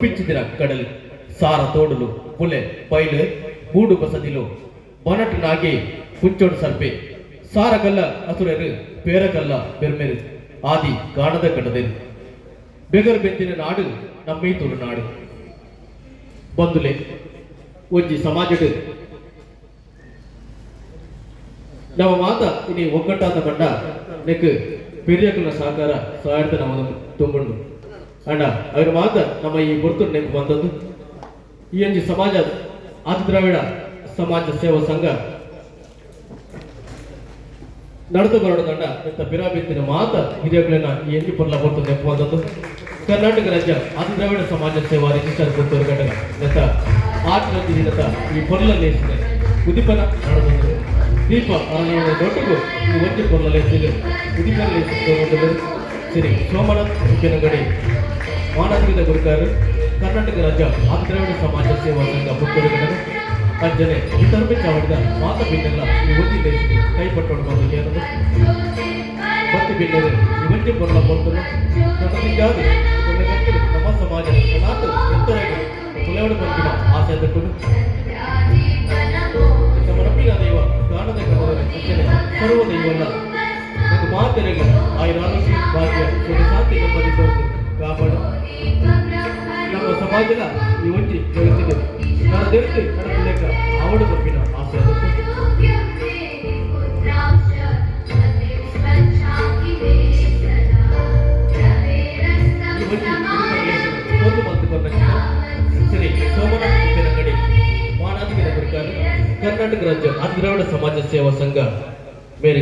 ಪಿಚ್ಚಿದಿರ ಕಡಲು ಸಾರ ತೋಡಲು ಪುಲೆ ಪೈಲು ಗೂಡು ಬಸದಿಲು ಬನಟ್ ನಾಗಿ ಕುಂಚೋಡು ಸರ್ಪೆ ಸಾರಗಲ್ಲ ಹಸುರೆರು ಪೇರಗಲ್ಲ ಬೆರ್ಮೆರು ಆದಿ ಗಾಣದ ಕಡದೆರು ಬೆಗರು ಬೆಂದಿನ ನಾಡು ನಮ್ಮೈತೂರು ನಾಡು ಬಂದುಲೆ ಒಂಜಿ ಸಮಾಜಡು ನಮ್ಮ ಮಾತ ಇನಿ ಒಗ್ಗಟ್ಟಾದ ಕಂಡ ನೆಕ್ ಪೆರಿಯಕನ ಸಹಕಾರ ಸಹಾಯತ ನಮ್ಮ ತುಂಬುಂಡು ಅಣ್ಣ ಅವ್ರ ಮಾತ ನಮ್ಮ ಈ ಗುರುತು ನೆನಪು ಬಂದದ್ದು ಈ ಒಂದು ಸಮಾಜ ಆದಿ ದ್ರಾವಿಡ ಸಮಾಜ ಸೇವಾ ಸಂಘ ನಡೆದು ಬರೋದಂಡ ಇಂಥ ಪಿರಾಬಿತ್ತಿನ ಮಾತ ಹಿರಿಯಗಳನ್ನ ಈ ಎಂಜಿ ಪರ್ಲ ಗುರುತು ನೆನಪು ಬಂದದ್ದು ಕರ್ನಾಟಕ ರಾಜ್ಯ ಆದಿ ದ್ರಾವಿಡ ಸಮಾಜ ಸೇವಾ ರಿಜಿಸ್ಟರ್ ಗುರುತು ಘಟಕ ನೆತ ಆಟದ ದಿನದ ಈ ಪೊರ್ಲ ಲೇಸಿದೆ ಉದಿಪನ ನಡೆದು ದೀಪ ದೊಡ್ಡಗೂ ಈ ಒಂಜಿ ಪೊರ್ಲ ಲೇಸಿದೆ ಉದಿಪನ ಲೇಸಿದೆ ಶ್ರೀ ಸೋಮನಾಥ್ ಮುಖ್ಯನಗಡಿ ಮಾನವೀಯ ಗುರುಕಾರ ಕರ್ನಾಟಕ ರಾಜ್ಯ ಆದಿ ದ್ರಾವಿಡ ಸಮಾಜ ಸೇವಾ ಸಂಘ ಪುತ್ತೂರು ಘಟಕ ಅಂಜನೆ ವಿತರ್ಪೆ ಚಾವಡಿದ ಮಾತ ಭಿನ್ನೆಲ್ಲ ಈ ಒಂಜಿ ಲೇಸಿದೆ ಕೈಪಟ್ಟೋಡು ಬಂದು ಏನದು ಬತ್ತಿ ಭಿನ್ನದೆ ಈ ಒಂಜಿ ಪೊರ್ಲ ಪೊರ್ತಲು ನನ್ನದಿಗಾದ ನಮ್ಮ ಸಮಾಜ ನಾಟ ಎಂತರಾಗಿ ಕುಲೆವಡು ಬಂದಿನ ಆಸೆ ತಟ್ಟುಡು ನಮ್ಮ ನಂಬಿನ ದೈವ ಗಾಣದ ಕಡದ ಸರ್ವ ದೈವಲ್ಲ ನಮ್ಮ ಮಾತೆರೆಗೆ ಆಯುರಾರೋಗ್ಯ ಭಾಗ್ಯ ಸುಖ ಶಾಂತಿ ನೆಮ್ಮದಿ ತೋರಿಸಿ ಕಾಪಾಡು ನಮ್ಮ ಸಮಾಜದ ಈ ಒಂಜಿ ಜಗತ್ತಿಗೆ ನಡೆದಿರ್ತಿ ನಡೆಸಲೇಕ ಅವಡು ಬಂದಿನ ಆಸೆ ಒಂದು ಮಾತು ಬಂದ ಶ್ರೀ ಸೋಮನಾಥ್ ಮುಖ್ಯನಗಡಿ ಮಾನವೀಯ ಗುರುಕಾರ ಕರ್ನಾಟಕ ರಾಜ್ಯ ಆದಿ ದ್ರಾವಿಡ ಸಮಾಜ ಸೇವಾ ಸಂಘ ಮೇರೆ